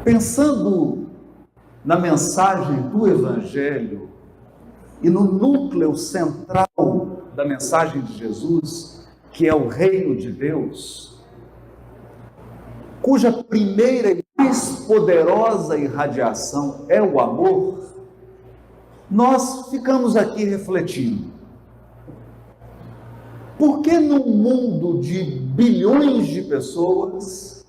Pensando na mensagem do Evangelho e no núcleo central da mensagem de Jesus, que é o reino de Deus, cuja primeira e mais poderosa irradiação é o amor, nós ficamos aqui refletindo. Por que num mundo de bilhões de pessoas,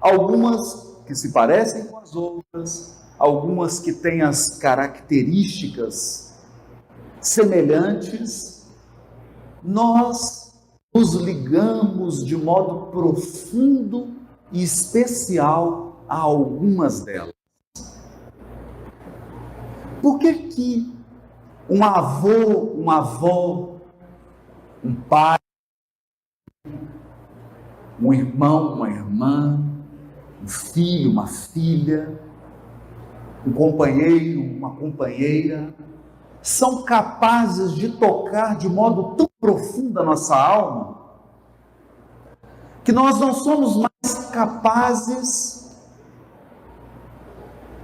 algumas que se parecem com as outras, algumas que têm as características semelhantes, nós nos ligamos de modo profundo e especial a algumas delas? Por que um avô, uma avó, um pai, um irmão, uma irmã, um filho, uma filha, um companheiro, uma companheira, são capazes de tocar de modo tão profundo a nossa alma, que nós não somos mais capazes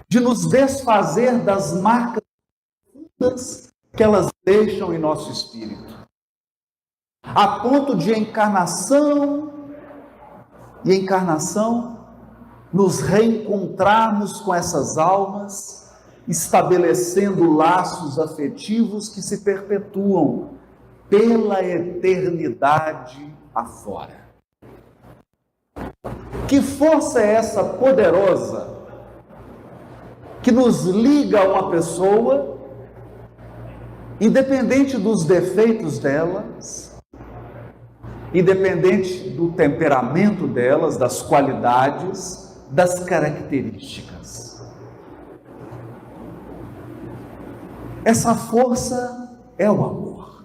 de nos desfazer das marcas que elas deixam em nosso espírito, a ponto de encarnação nos reencontrarmos com essas almas, estabelecendo laços afetivos que se perpetuam pela eternidade afora. Que força é essa poderosa que nos liga a uma pessoa, independente dos defeitos delas, independente do temperamento delas, das qualidades, das características? Essa força é o amor.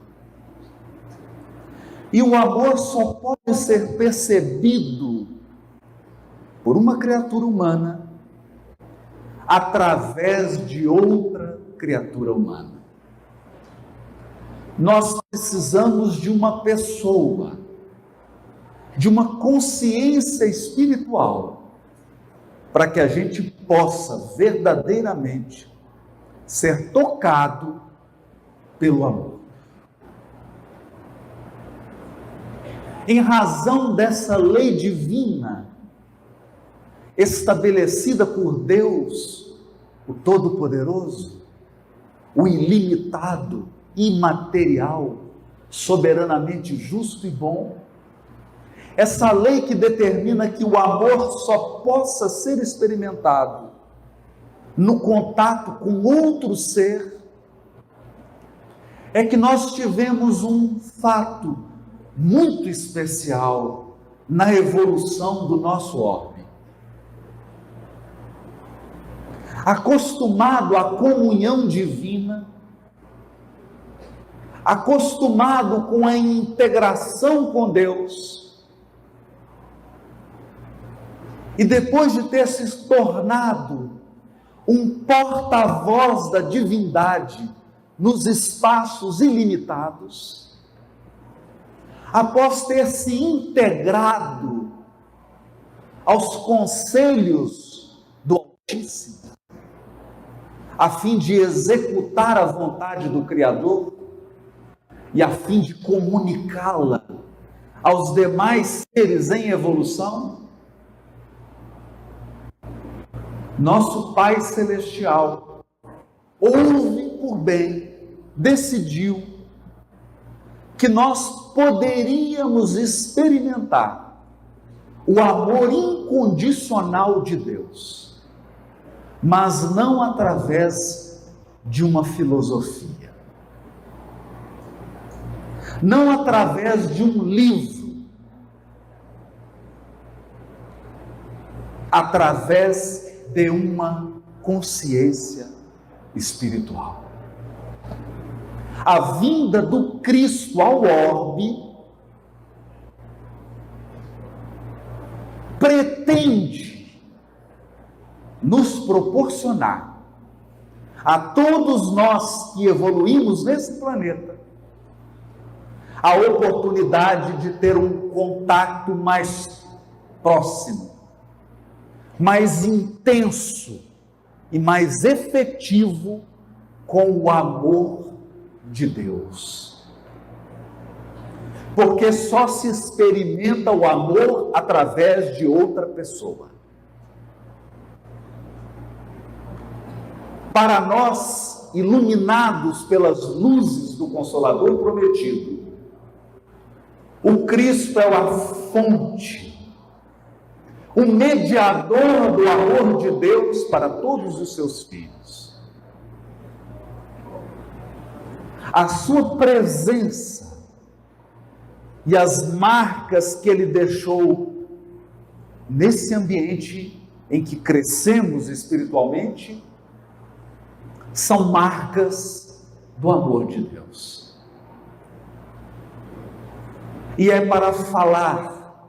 E o amor só pode ser percebido por uma criatura humana através de outra criatura humana. Nós precisamos de uma pessoa, de uma consciência espiritual, para que a gente possa verdadeiramente ser tocado pelo amor. Em razão dessa lei divina, estabelecida por Deus, o Todo-Poderoso, o ilimitado, imaterial, soberanamente justo e bom, essa lei que determina que o amor só possa ser experimentado no contato com outro ser, é que nós tivemos um fato muito especial na evolução do nosso orbe. Acostumado à comunhão divina, acostumado com a integração com Deus, e depois de ter se tornado um porta-voz da divindade nos espaços ilimitados, após ter se integrado aos conselhos do Altíssimo, a fim de executar a vontade do Criador e a fim de comunicá-la aos demais seres em evolução, nosso Pai Celestial ouve por bem, decidiu que nós poderíamos experimentar o amor incondicional de Deus, mas não através de uma filosofia, não através de um livro, através de uma consciência espiritual. A vinda do Cristo ao orbe pretende nos proporcionar, a todos nós que evoluímos nesse planeta, a oportunidade de ter um contato mais próximo, mais intenso e mais efetivo com o amor de Deus. Porque só se experimenta o amor através de outra pessoa. Para nós, iluminados pelas luzes do Consolador prometido, o Cristo é a fonte, o mediador do amor de Deus para todos os seus filhos. A sua presença e as marcas que ele deixou nesse ambiente em que crescemos espiritualmente são marcas do amor de Deus. E é para falar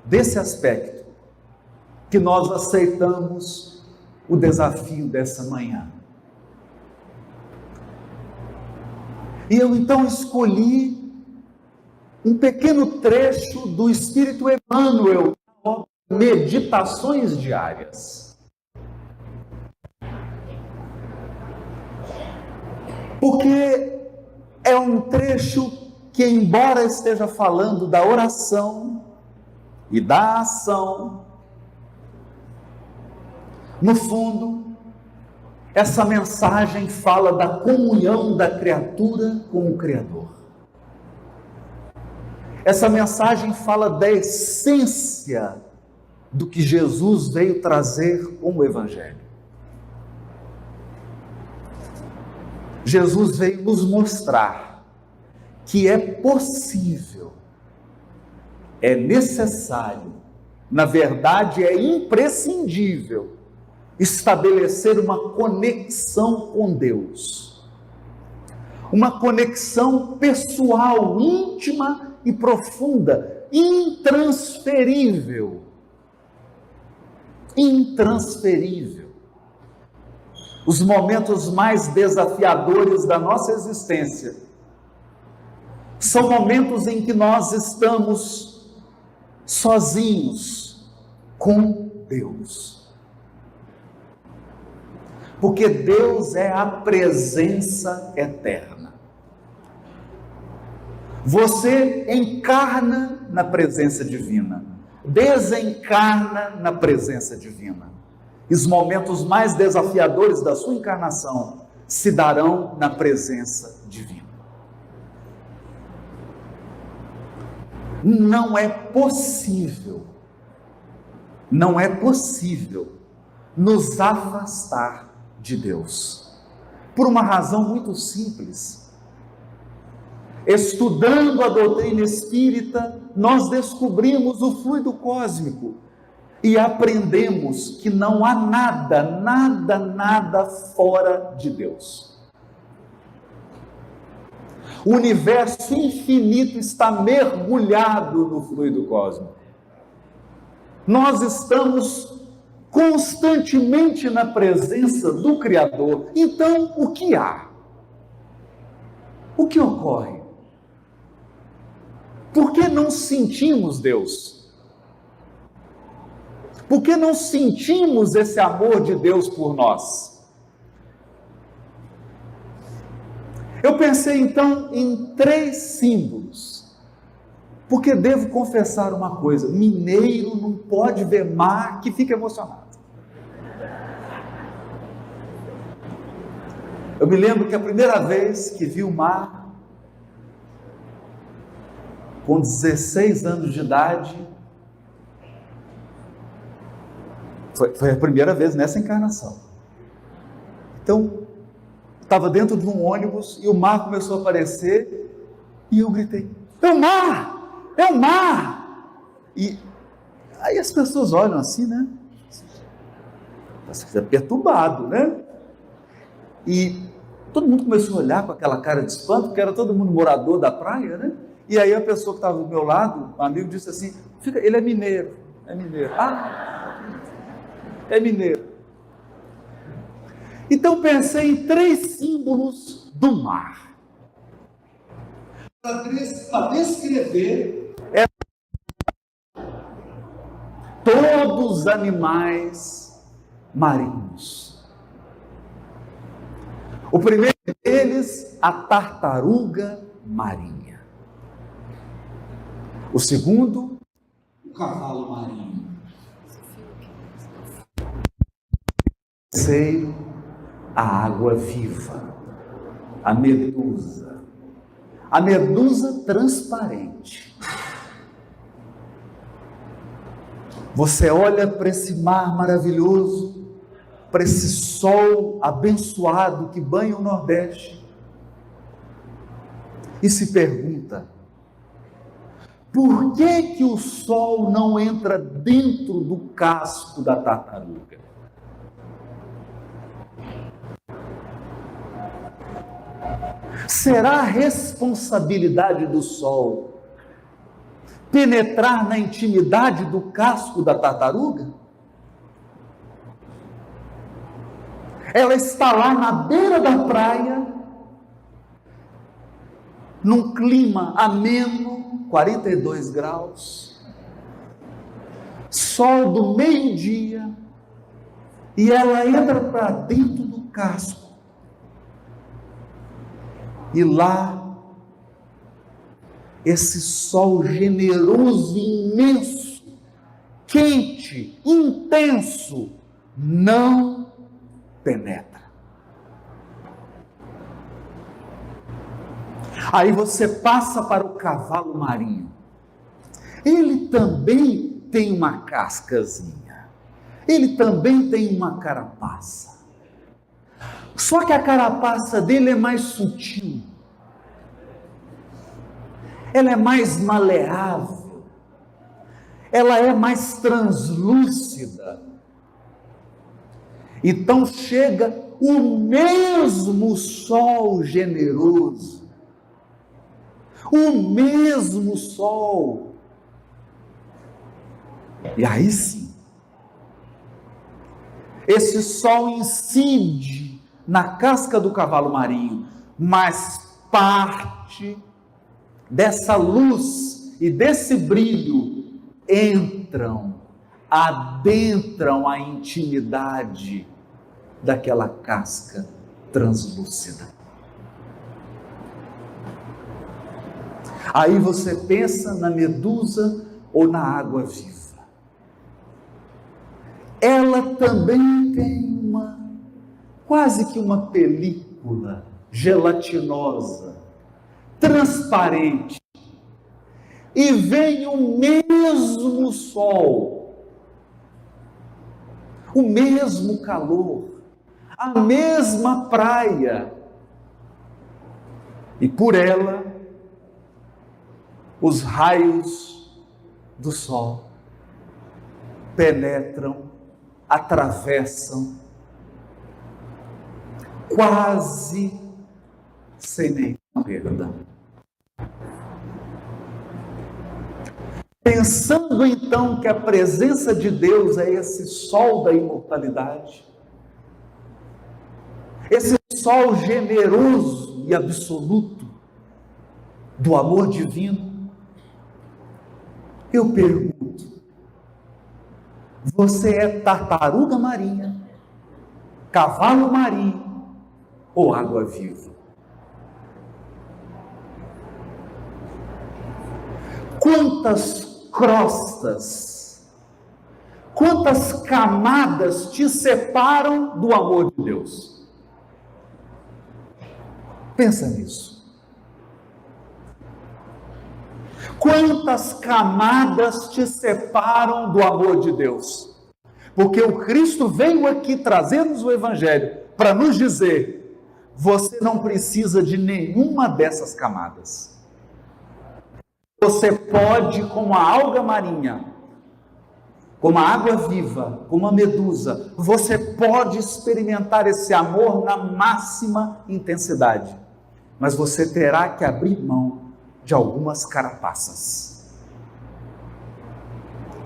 desse aspecto que nós aceitamos o desafio dessa manhã. E eu então escolhi um pequeno trecho do Espírito Emmanuel, Meditações Diárias. Porque é um trecho que, embora esteja falando da oração e da ação, no fundo, essa mensagem fala da comunhão da criatura com o Criador. Essa mensagem fala da essência do que Jesus veio trazer com o Evangelho. Jesus veio nos mostrar que é possível, é necessário, na verdade é imprescindível, estabelecer uma conexão com Deus. Uma conexão pessoal, íntima e profunda, intransferível. Intransferível. Os momentos mais desafiadores da nossa existência são momentos em que nós estamos sozinhos com Deus. Porque Deus é a presença eterna. Você encarna na presença divina, desencarna na presença divina. E os momentos mais desafiadores da sua encarnação se darão na presença divina. Não é possível nos afastar de Deus, por uma razão muito simples. Estudando a doutrina espírita, nós descobrimos o fluido cósmico e aprendemos que não há nada fora de Deus. O universo infinito está mergulhado no fluido cósmico. Nós estamos constantemente na presença do Criador. Então, o que há? O que ocorre? Por que não sentimos Deus? Por que não sentimos esse amor de Deus por nós? Eu pensei então em 3 símbolos, porque devo confessar uma coisa: mineiro não pode ver mar que fica emocionado. Eu me lembro que a primeira vez que vi o mar, com 16 anos de idade, foi a primeira vez nessa encarnação. Então, estava dentro de um ônibus e o mar começou a aparecer e eu gritei: é o mar! É o mar! E aí as pessoas olham assim, né? Você é perturbado, né? E todo mundo começou a olhar com aquela cara de espanto, porque era todo mundo morador da praia, né? E aí a pessoa que estava do meu lado, um amigo, disse assim: ele é mineiro, é mineiro. Ah, é mineiro. Então pensei em 3 símbolos do mar. para descrever todos os animais marinhos. O primeiro deles, a tartaruga marinha. O segundo, o cavalo marinho. O terceiro, a água-viva, a medusa. A medusa transparente. Você olha para esse mar maravilhoso, para esse sol abençoado que banha o Nordeste, e se pergunta: por que o sol não entra dentro do casco da tartaruga? Será a responsabilidade do sol penetrar na intimidade do casco da tartaruga? Ela está lá na beira da praia, num clima ameno, 42 graus, sol do meio-dia, e ela entra para dentro do casco. E lá, esse sol generoso, imenso, quente, intenso, não penetra. Aí você passa para o cavalo marinho. Ele também tem uma cascazinha. Ele também tem uma carapaça. Só que a carapaça dele é mais sutil. Ela é mais maleável. Ela é mais translúcida. Então chega o mesmo sol generoso. O mesmo sol. E aí sim, esse sol incide na casca do cavalo marinho, mas parte dessa luz e desse brilho adentram a intimidade daquela casca translúcida. Aí você pensa na medusa ou na água-viva. Ela também tem quase que uma película gelatinosa, transparente, e vem o mesmo sol, o mesmo calor, a mesma praia, e por ela, os raios do sol penetram, atravessam, quase sem nenhuma perda. Pensando então que a presença de Deus é esse sol da imortalidade, esse sol generoso e absoluto do amor divino, eu pergunto: você é tartaruga marinha, cavalo marinho ou água-viva? Quantas crostas, quantas camadas te separam do amor de Deus? Pensa nisso. Quantas camadas te separam do amor de Deus? Porque o Cristo veio aqui trazer-nos o Evangelho para nos dizer: você não precisa de nenhuma dessas camadas. Você pode, como a alga marinha, como a água viva, como a medusa, você pode experimentar esse amor na máxima intensidade, mas você terá que abrir mão de algumas carapaças,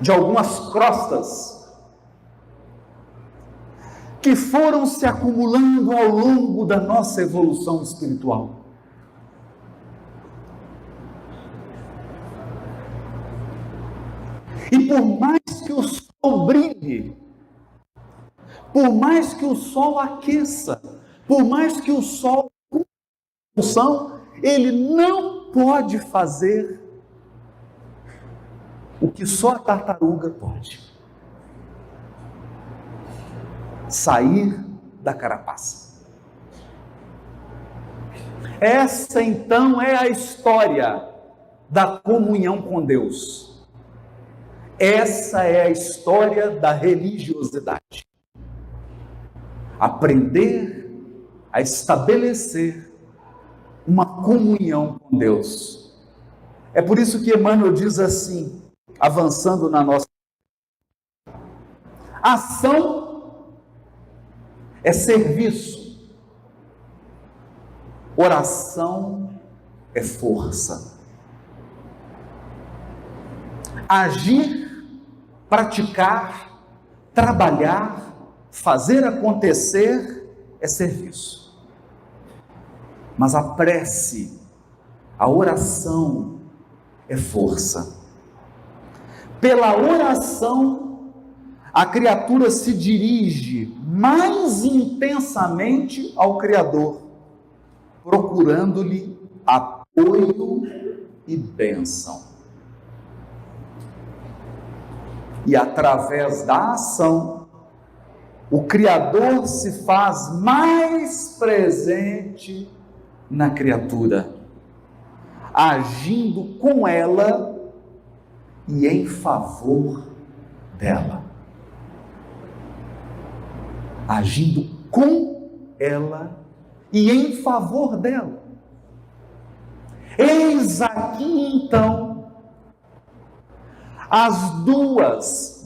de algumas crostas que foram se acumulando ao longo da nossa evolução espiritual. E por mais que o sol brilhe, por mais que o sol aqueça, por mais que o sol ele não pode fazer o que só a tartaruga pode: sair da carapaça. Essa então é a história da comunhão com Deus. Essa é a história da religiosidade. Aprender a estabelecer uma comunhão com Deus. É por isso que Emmanuel diz assim, avançando na nossa ação é serviço. Oração é força. Agir, praticar, trabalhar, fazer acontecer é serviço. Mas a prece, a oração é força. Pela oração, a criatura se dirige mais intensamente ao Criador, procurando-lhe apoio e bênção. E através da ação, o Criador se faz mais presente na criatura, agindo com ela e em favor dela. Agindo com ela e em favor dela. Eis aqui então as duas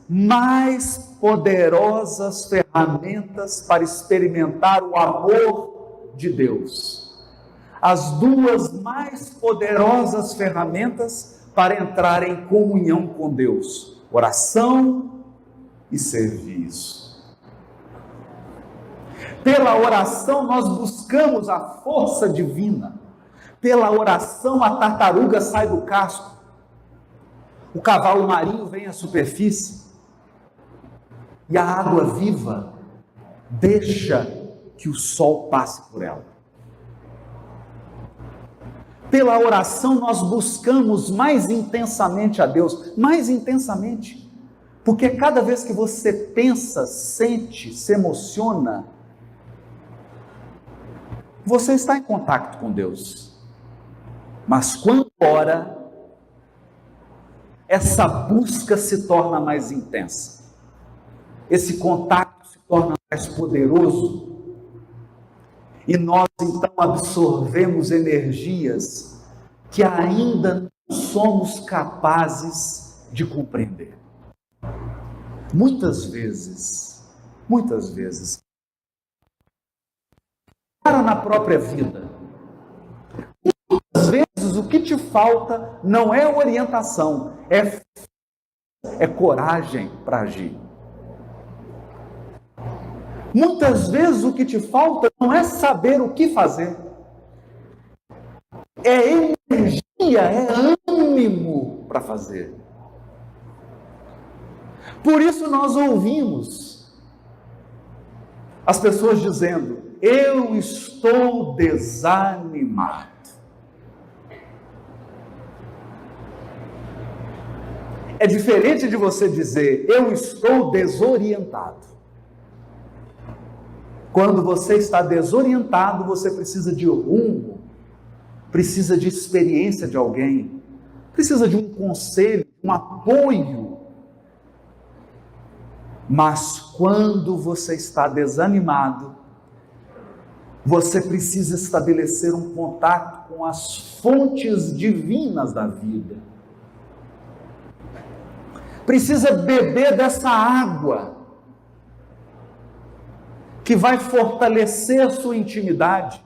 mais poderosas ferramentas para experimentar o amor de Deus. As duas mais poderosas ferramentas para entrar em comunhão com Deus: oração e serviço. Pela oração nós buscamos a força divina. Pela oração a tartaruga sai do casco, o cavalo marinho vem à superfície e a água viva deixa que o sol passe por ela. Pela oração nós buscamos mais intensamente a Deus, mais intensamente, porque cada vez que você pensa, sente, se emociona, você está em contato com Deus. Mas quando ora, essa busca se torna mais intensa. Esse contato se torna mais poderoso. E nós então absorvemos energias que ainda não somos capazes de compreender. Muitas vezes, para na própria vida. Muitas vezes o que te falta não é orientação, é coragem para agir. Muitas vezes o que te falta não é saber o que fazer, é energia, é ânimo para fazer. Por isso nós ouvimos as pessoas dizendo: eu estou desanimado. É diferente de você dizer: eu estou desorientado. Quando você está desorientado, você precisa de rumo, precisa de experiência de alguém, precisa de um conselho, um apoio. Mas quando você está desanimado, você precisa estabelecer um contato com as fontes divinas da vida. Precisa beber dessa água que vai fortalecer a sua intimidade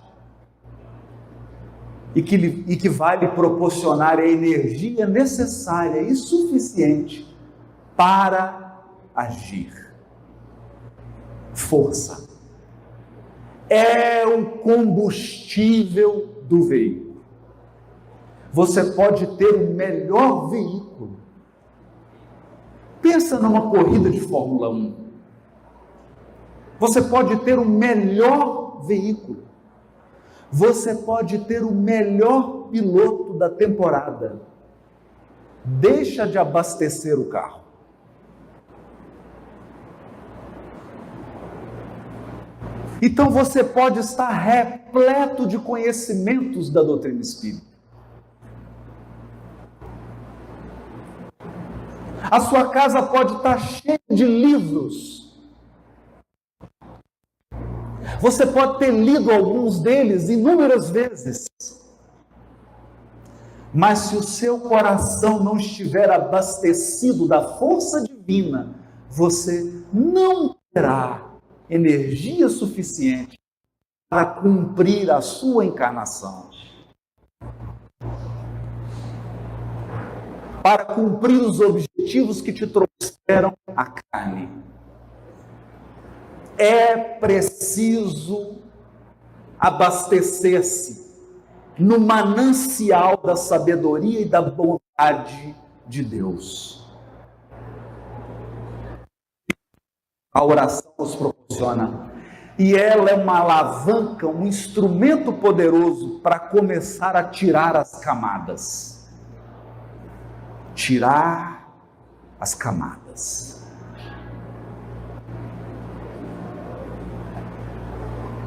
e que vai lhe proporcionar a energia necessária e suficiente para agir. Força é o combustível do veículo. Você pode ter o melhor veículo, Pensa numa corrida de Fórmula 1. Você pode ter o melhor veículo. Você pode ter o melhor piloto da temporada. Deixa de abastecer o carro. Então você pode estar repleto de conhecimentos da doutrina espírita. A sua casa pode estar cheia de livros. Você pode ter lido alguns deles inúmeras vezes. Mas se o seu coração não estiver abastecido da força divina, você não terá energia suficiente para cumprir a sua encarnação. Para cumprir os objetivos que te trouxeram à carne. É preciso abastecer-se no manancial da sabedoria e da bondade de Deus. A oração nos proporciona. E ela é uma alavanca, um instrumento poderoso para começar a tirar as camadas. Tirar as camadas.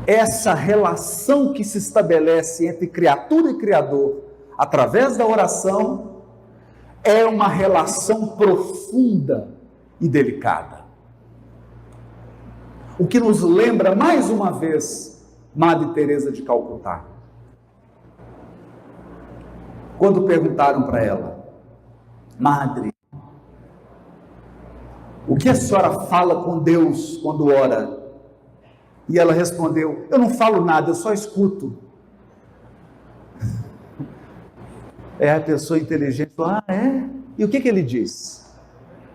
Essa relação que se estabelece entre criatura e Criador, através da oração, é uma relação profunda e delicada. O que nos lembra, mais uma vez, Madre Teresa de Calcutá. Quando perguntaram para ela, Madre, o que a senhora fala com Deus quando ora? E ela respondeu, eu não falo nada, eu só escuto. A pessoa inteligente falou, é? E o que ele diz?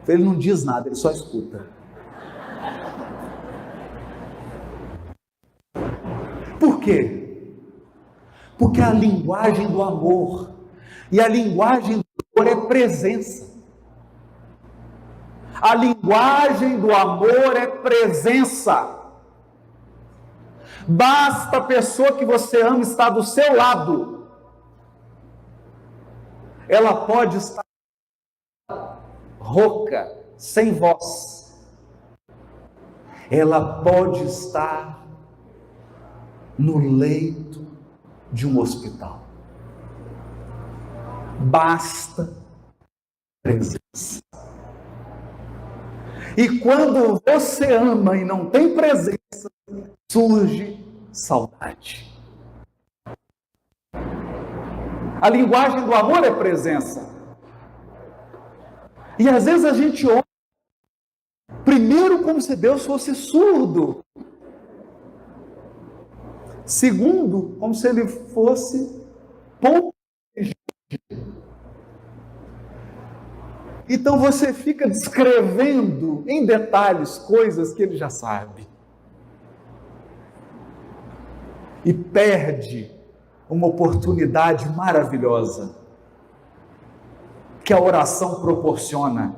Ele não diz nada, ele só escuta. Por quê? Porque a linguagem do amor, e a linguagem do amor é presença. A linguagem do amor é presença. Basta a pessoa que você ama estar do seu lado. Ela pode estar rouca, sem voz. Ela pode estar no leito de um hospital. Basta presença. E quando você ama e não tem presença, surge saudade. A linguagem do amor é presença. E às vezes a gente ora, primeiro, como se Deus fosse surdo. Segundo, como se ele fosse pouco inteligente. Então você fica descrevendo em detalhes coisas que ele já sabe. E perde uma oportunidade maravilhosa que a oração proporciona,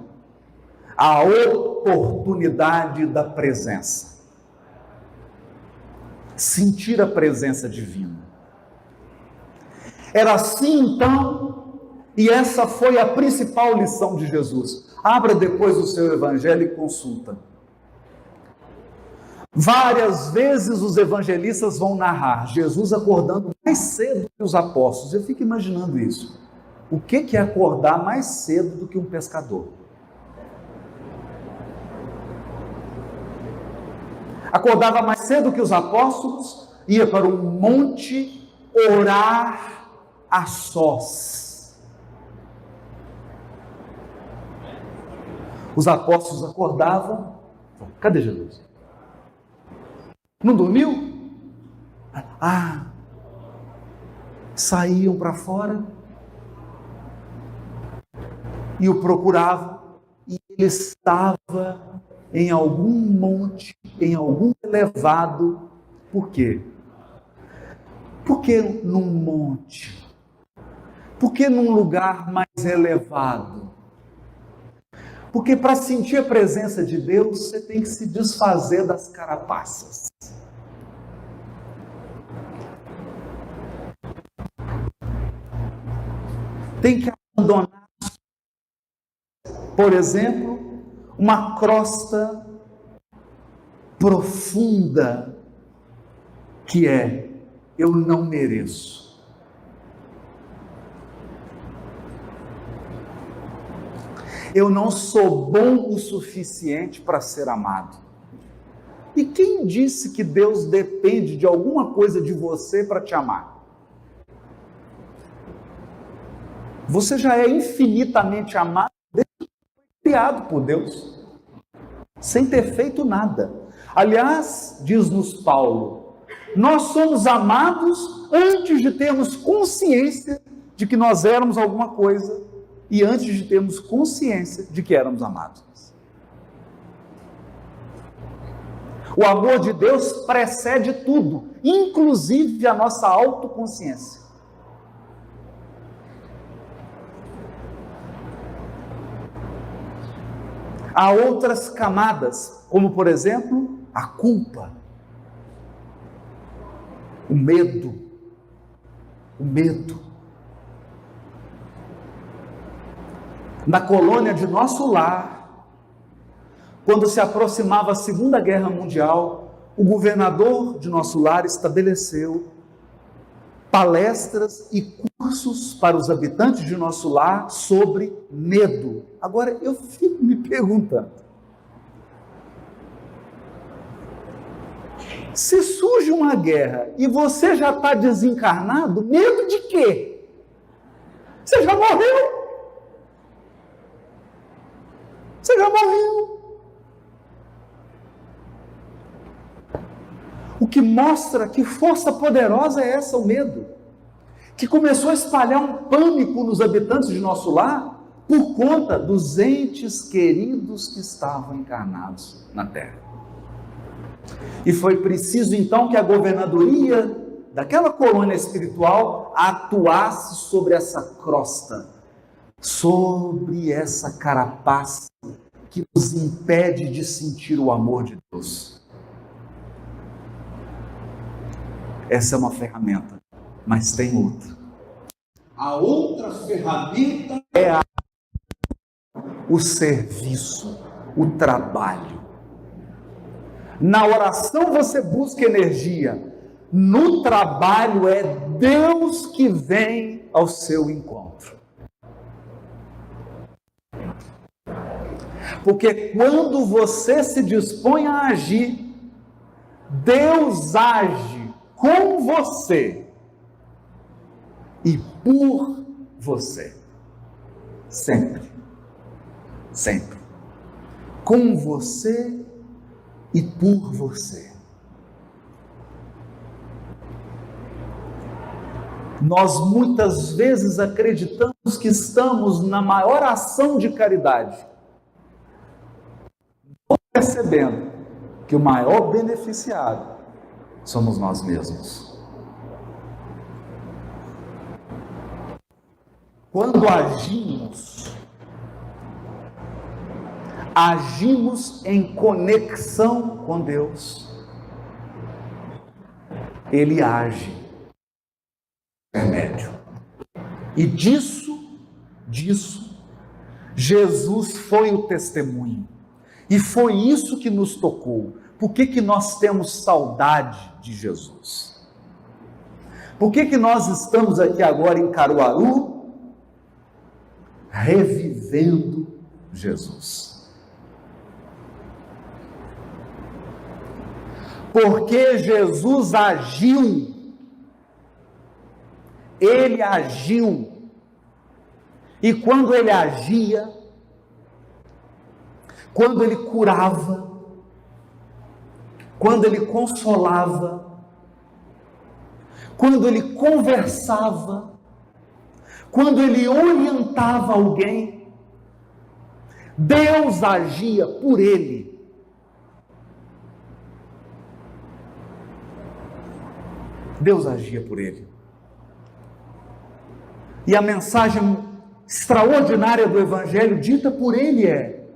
a oportunidade da presença. Sentir a presença divina. Era assim então, e essa foi a principal lição de Jesus. Abra depois o seu evangelho e consulta. Várias vezes os evangelistas vão narrar Jesus acordando mais cedo que os apóstolos. Eu fico imaginando isso. O que é acordar mais cedo do que um pescador? Acordava mais cedo que os apóstolos, ia para um monte orar a sós. Os apóstolos acordavam, cadê Jesus? Não dormiu? Saíam para fora e o procuravam, e ele estava em algum monte, em algum elevado. Por quê? Por que num monte? Por que num lugar mais elevado? Porque para sentir a presença de Deus, você tem que se desfazer das carapaças. Tem que abandonar, por exemplo, uma crosta profunda, que é: eu não mereço. Eu não sou bom o suficiente para ser amado. E quem disse que Deus depende de alguma coisa de você para te amar? Você já é infinitamente amado desde que foi criado por Deus, sem ter feito nada. Aliás, diz-nos Paulo, nós somos amados antes de termos consciência de que nós éramos alguma coisa e antes de termos consciência de que éramos amados. O amor de Deus precede tudo, inclusive a nossa autoconsciência. Há outras camadas, como por exemplo, a culpa, o medo. Na colônia de Nosso Lar, quando se aproximava a Segunda Guerra Mundial, o governador de Nosso Lar estabeleceu palestras e cursos para os habitantes de Nosso Lar sobre medo. Agora, eu fico me perguntando, se surge uma guerra e você já está desencarnado, medo de quê? Você já morreu. Você já morreu. O que mostra que força poderosa é essa, o medo, que começou a espalhar um pânico nos habitantes de Nosso Lar por conta dos entes queridos que estavam encarnados na Terra. E foi preciso então que a governadoria daquela colônia espiritual atuasse sobre essa crosta, sobre essa carapaça que nos impede de sentir o amor de Deus. Essa é uma ferramenta, mas tem outra. A outra ferramenta é o serviço, o trabalho. Na oração você busca energia, no trabalho é Deus que vem ao seu encontro. Porque quando você se dispõe a agir, Deus age com você e por você. Sempre. Sempre. Com você e por você. Nós muitas vezes acreditamos que estamos na maior ação de caridade, percebendo que o maior beneficiado somos nós mesmos. Quando agimos em conexão com Deus, Ele age intermédio. E disso, Jesus foi o testemunho. E foi isso que nos tocou. Por que nós temos saudade de Jesus? Por que nós estamos aqui agora em Caruaru, revivendo Jesus? Porque Jesus agiu. Ele agiu. E quando ele agia, quando ele curava, quando ele consolava, quando ele conversava, quando ele orientava alguém, Deus agia por ele. Deus agia por ele. E a mensagem extraordinária do Evangelho dita por ele é: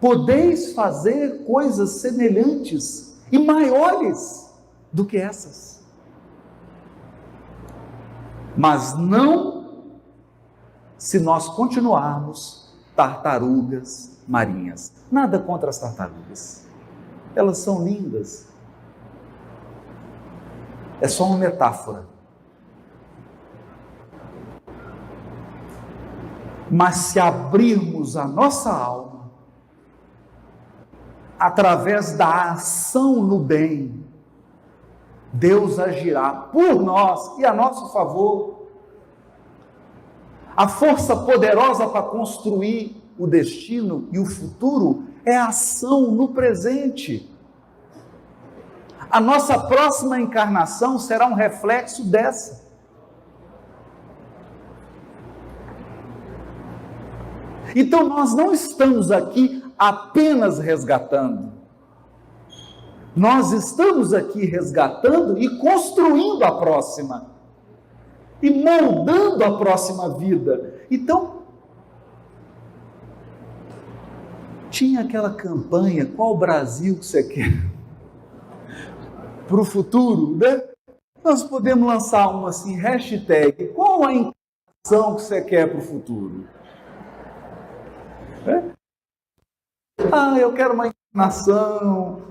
podeis fazer coisas semelhantes e maiores do que essas. Mas não se nós continuarmos tartarugas marinhas. Nada contra as tartarugas. Elas são lindas. É só uma metáfora. Mas se abrirmos a nossa alma, através da ação no bem, Deus agirá por nós e a nosso favor. A força poderosa para construir o destino e o futuro é a ação no presente. A nossa próxima encarnação será um reflexo dessa. Então nós não estamos aqui apenas resgatando. Nós estamos aqui resgatando e construindo a próxima. E moldando a próxima vida. Então, tinha aquela campanha, qual Brasil que você quer para o futuro, né? Nós podemos lançar uma assim, hashtag, qual a encarnação que você quer para o futuro? Eu quero uma encarnação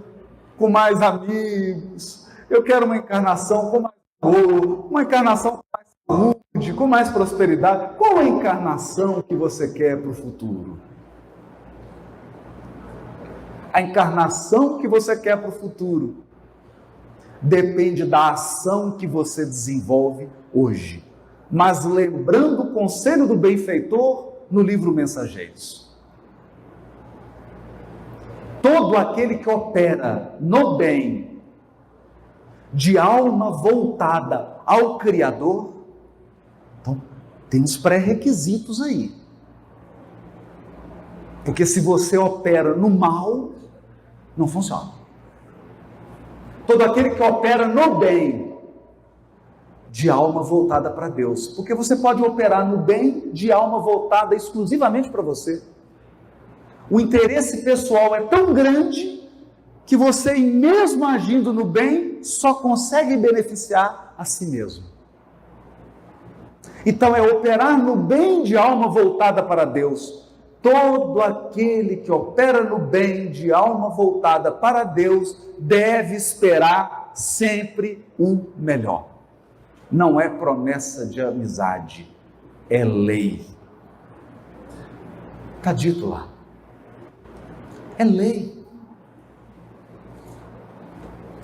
com mais amigos, eu quero uma encarnação com mais amor, uma encarnação com mais saúde, com mais prosperidade. Qual a encarnação que você quer para o futuro? A encarnação que você quer para o futuro depende da ação que você desenvolve hoje. Mas lembrando o conselho do benfeitor no livro Mensageiros. Todo aquele que opera no bem, de alma voltada ao Criador, então tem uns pré-requisitos aí. Porque se você opera no mal, não funciona. Todo aquele que opera no bem, de alma voltada para Deus. Porque você pode operar no bem de alma voltada exclusivamente para você. O interesse pessoal é tão grande que você, mesmo agindo no bem, só consegue beneficiar a si mesmo. Então é operar no bem de alma voltada para Deus. Todo aquele que opera no bem de alma voltada para Deus deve esperar sempre o melhor. Não é promessa de amizade, é lei. Está dito lá. É lei.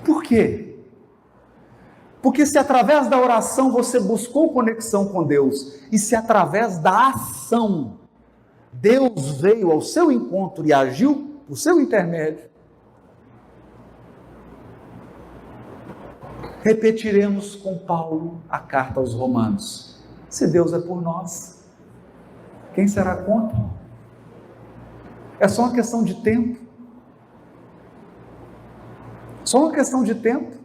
Por quê? Porque se através da oração você buscou conexão com Deus, e se através da ação Deus veio ao seu encontro e agiu por seu intermédio, repetiremos com Paulo a carta aos Romanos. Se Deus é por nós, quem será contra? É só uma questão de tempo. Só uma questão de tempo.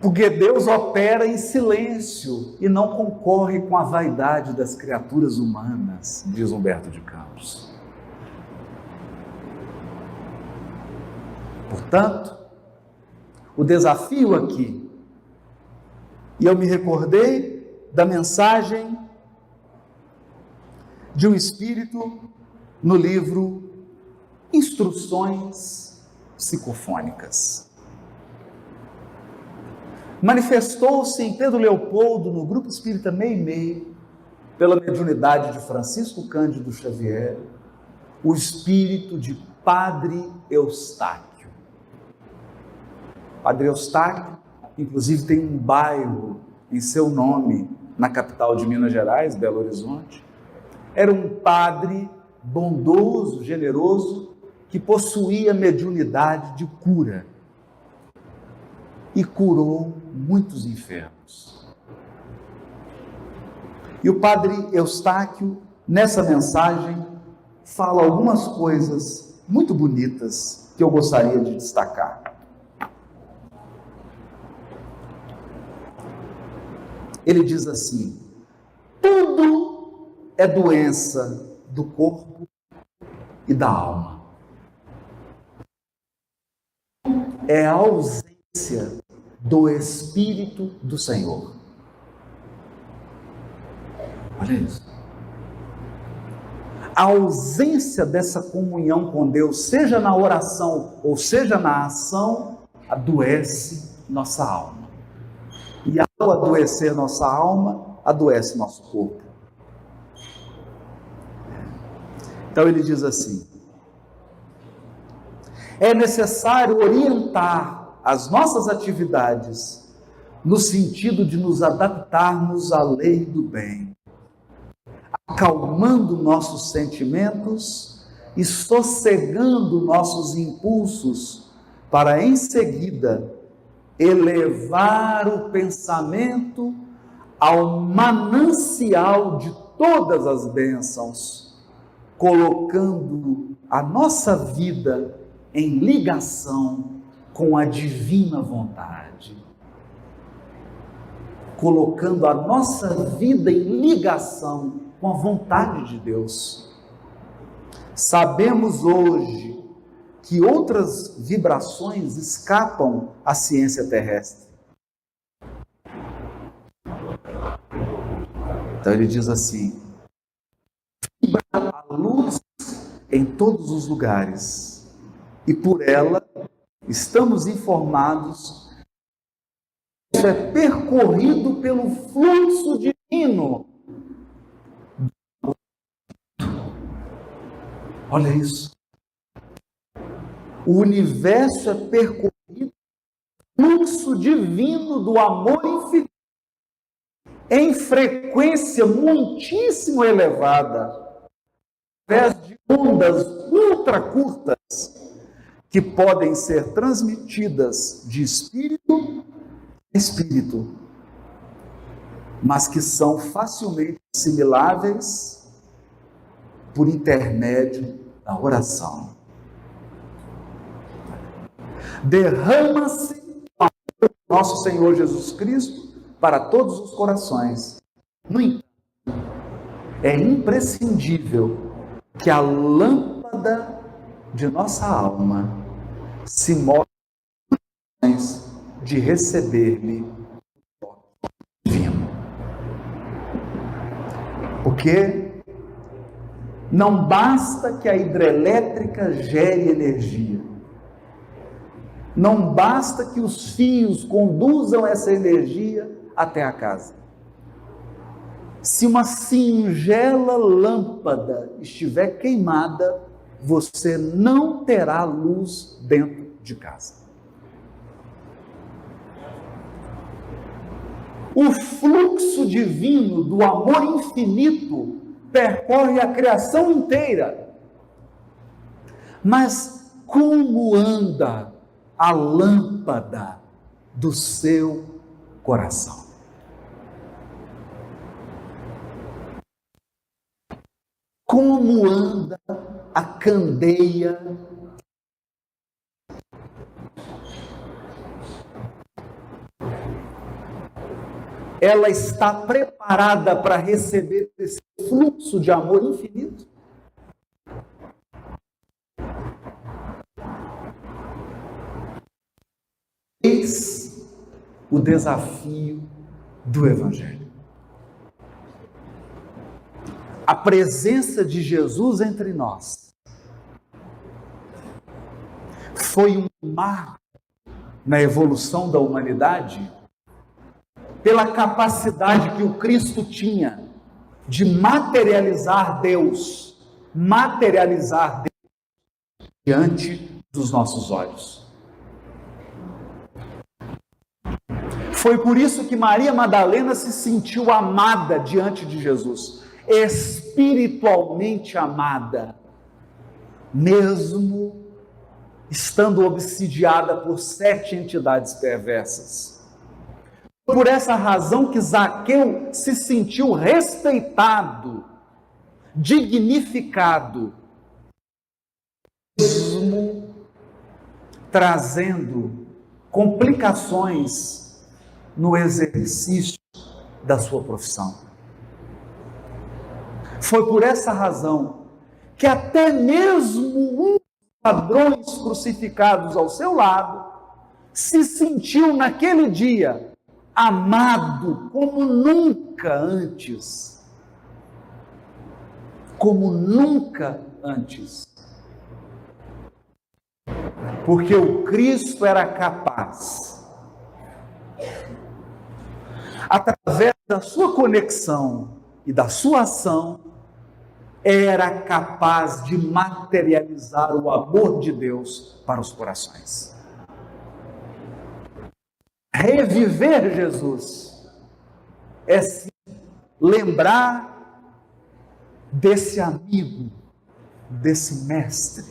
Porque Deus opera em silêncio e não concorre com a vaidade das criaturas humanas, diz Humberto de Campos. Portanto, o desafio aqui, e eu me recordei da mensagem de um espírito no livro Instruções Psicofônicas. Manifestou-se em Pedro Leopoldo, no Grupo Espírita Meimei, pela mediunidade de Francisco Cândido Xavier, o espírito de Padre Eustáquio. Padre Eustáquio, inclusive, tem um bairro em seu nome na capital de Minas Gerais, Belo Horizonte. Era um padre bondoso, generoso, que possuía mediunidade de cura e curou muitos enfermos. E o padre Eustáquio, nessa mensagem, fala algumas coisas muito bonitas que eu gostaria de destacar. Ele diz assim: tudo é doença do corpo e da alma. É a ausência do Espírito do Senhor. Olha isso. A ausência dessa comunhão com Deus, seja na oração ou seja na ação, adoece nossa alma. E ao adoecer nossa alma, adoece nosso corpo. Então ele diz assim: é necessário orientar as nossas atividades no sentido de nos adaptarmos à lei do bem, acalmando nossos sentimentos e sossegando nossos impulsos, para em seguida elevar o pensamento ao manancial de todas as bênçãos, colocando a nossa vida em ligação com a divina vontade. Colocando a nossa vida em ligação com a vontade de Deus. Sabemos hoje que outras vibrações escapam à ciência terrestre. Então ele diz assim: vibra a luz em todos os lugares, e por ela estamos informados que é percorrido pelo fluxo divino. Olha isso. O universo é percorrido pelo fluxo divino do amor infinito, em frequência muitíssimo elevada, através de ondas ultra curtas, que podem ser transmitidas de espírito a espírito, mas que são facilmente assimiláveis por intermédio da oração. Derrama-se o amor do nosso Senhor Jesus Cristo para todos os corações. No entanto, é imprescindível que a lâmpada de nossa alma se mostre de receber-lhe o toque divino. Porque não basta que a hidrelétrica gere energia. Não basta que os fios conduzam essa energia até a casa. Se uma singela lâmpada estiver queimada, você não terá luz dentro de casa. O fluxo divino do amor infinito percorre a criação inteira. Mas como anda a lâmpada do seu coração? Como anda a candeia? Ela está preparada para receber esse fluxo de amor infinito? Eis o desafio do Evangelho. A presença de Jesus entre nós foi um marco na evolução da humanidade, pela capacidade que o Cristo tinha de materializar Deus diante dos nossos olhos. Foi por isso que Maria Madalena se sentiu amada diante de Jesus, espiritualmente amada, mesmo estando obsidiada por 7 entidades perversas. Por essa razão que Zaqueu se sentiu respeitado, dignificado, mesmo trazendo complicações no exercício da sua profissão. Foi por essa razão que até mesmo um dos ladrões crucificados ao seu lado se sentiu naquele dia amado como nunca antes. Como nunca antes. Porque o Cristo era capaz, através da sua conexão e da sua ação, era capaz de materializar o amor de Deus para os corações. Reviver Jesus é sim lembrar desse amigo, desse mestre,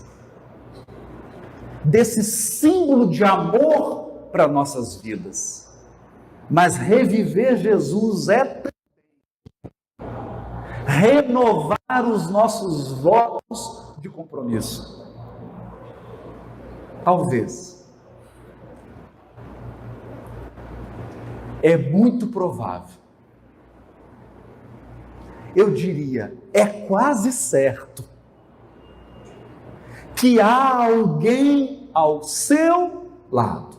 desse símbolo de amor para nossas vidas. Mas reviver Jesus é renovar os nossos votos de compromisso. Talvez. É muito provável. Eu diria, é quase certo que há alguém ao seu lado.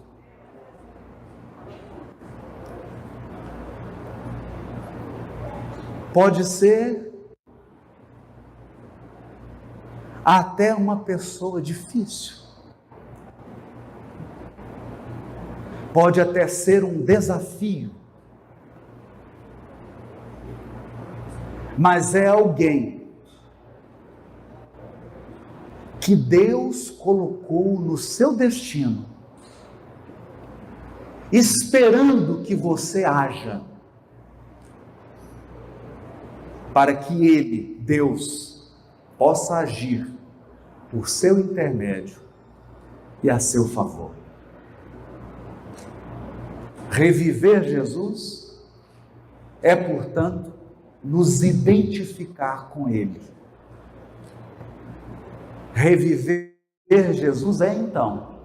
Pode ser até uma pessoa difícil. Pode até ser um desafio. Mas é alguém que Deus colocou no seu destino, esperando que você haja, para que Ele, Deus, possa agir por seu intermédio e a seu favor. Reviver Jesus é, portanto, nos identificar com Ele. Reviver Jesus é, então,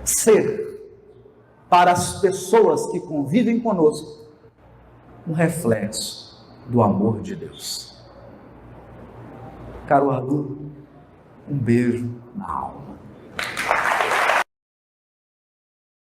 ser, para as pessoas que convivem conosco, um reflexo do amor de Deus. Caro Arthur, um beijo na alma.